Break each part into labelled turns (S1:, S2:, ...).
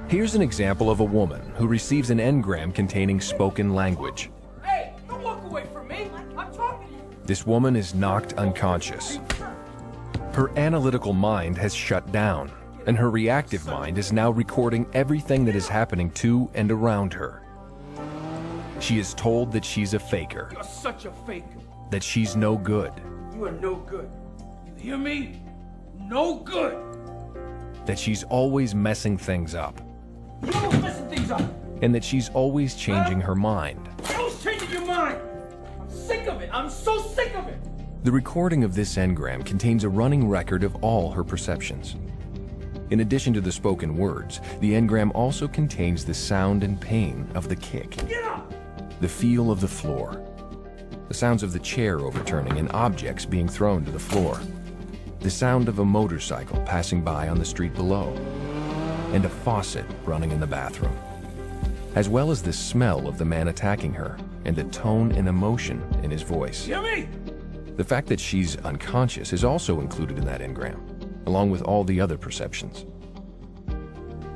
S1: Here's an example of a woman who receives an engram containing spoken language.
S2: Hey, don't walk away from me. I'm talking to you.
S1: This woman is knocked unconscious. Her analytical mind has shut down, and her reactive mind is now recording everything that is happening to and around her. She is told that she's a faker,
S2: You're such a faker.
S1: that she's no good,
S2: You are no good. You hear me? No good.
S1: that she's always messing things up,
S2: You always messing things up.
S1: and that she's always changing her mind.
S2: You're always changing your mind. I'm sick of it. I'm so sick of it.
S1: The recording of this engram contains a running record of all her perceptions. In addition to the spoken words, the engram also contains the sound and pain of the kick,
S2: Get up.
S1: the feel of the floor, the sounds of the chair overturning and objects being thrown to the floor, the sound of a motorcycle passing by on the street below, and a faucet running in the bathroom, as well as the smell of the man attacking her and the tone and emotion in his voice.
S2: You hear me?
S1: The fact that she's unconscious is also included in that engram, along with all the other perceptions.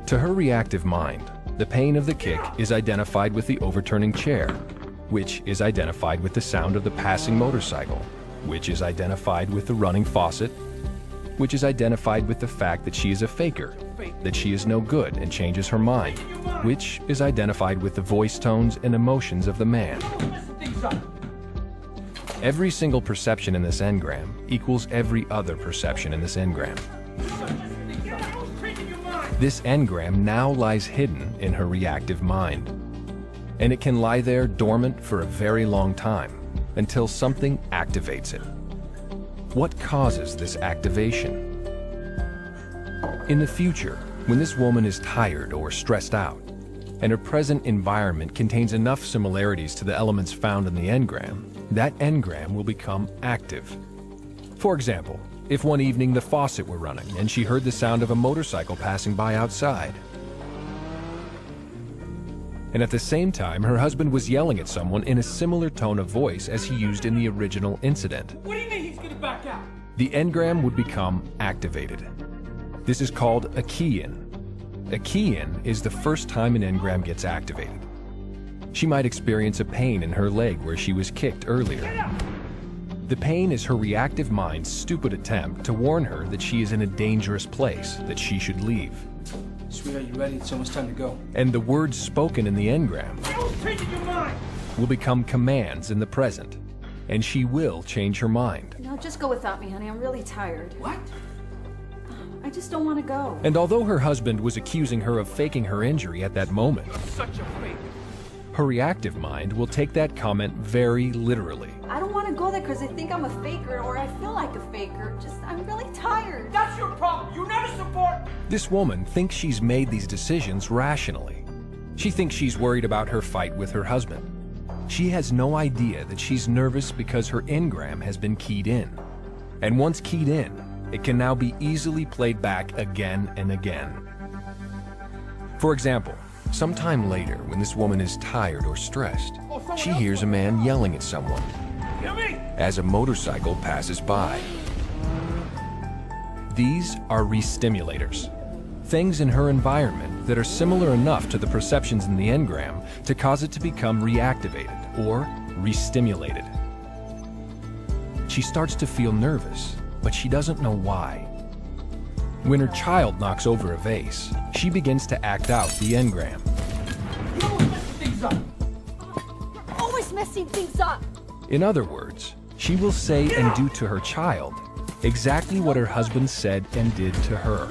S1: To her reactive mind, the pain of the kick is identified with the overturning chair, which is identified with the sound of the passing motorcycle, which is identified with the running faucet, which is identified with the fact that she is a faker, that she is no good and changes her mind, which is identified with the voice tones and emotions of the man.
S2: You're always messing things up.
S1: Every single perception in this engram equals every other perception in this engram.
S2: You're always changing your mind.
S1: This engram now lies hidden in her reactive mind, and it can lie there dormant for a very long time until something activates it. What causes this activation? In the future, when this woman is tired or stressed out, and her present environment contains enough similarities to the elements found in the engram, that engram will become active. For example, if one evening the faucet were running and she heard the sound of a motorcycle passing by outside, and at the same time her husband was yelling at someone in a similar tone of voice as he used in the original incident,
S2: What do you mean he's gonna back out?
S1: the engram would become activated. This is called a key-in. A key-in is the first time an engram gets activated. She might experience a pain in her leg where she was kicked earlier. The pain is her reactive mind's stupid attempt to warn her that she is in a dangerous place, that she should leave.
S2: Sweetheart, you ready? It's almost time to go.
S1: And the words spoken in the engram
S2: You're always changing your mind.
S1: will become commands in the present, and she will change her mind.
S3: No, just go without me, honey. I'm really tired.
S2: What?
S3: I just don't want to go.
S1: And although her husband was accusing her of faking her injury at that moment,
S2: You're such a faker.
S1: her reactive mind will take that comment very literally.
S3: I don't want to go there because I think I'm a faker or I feel like a faker. I'm really tired.
S2: That's your problem. You never support.
S1: This woman thinks she's made these decisions rationally. She thinks she's worried about her fight with her husband. She has no idea that she's nervous because her engram has been keyed in. And once keyed in, it can now be easily played back again and again. For example, sometime later when this woman is tired or stressed, she hears a man yelling at someone
S2: You hear me?
S1: as a motorcycle passes by. These are re-stimulators, things in her environment that are similar enough to the perceptions in the engram to cause it to become reactivated or re-stimulated. She starts to feel nervous, but she doesn't know why. When her child knocks over a vase, she begins to act out the engram.
S2: You're always messing things up.
S3: Always messing things up.
S1: In other words, she will say and do to her child exactly what her husband said and did to her.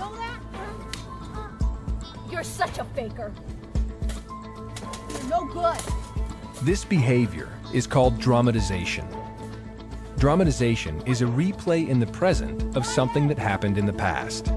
S3: You're such a faker. You're no good.
S1: This behavior is called dramatization. Dramatization is a replay in the present of something that happened in the past.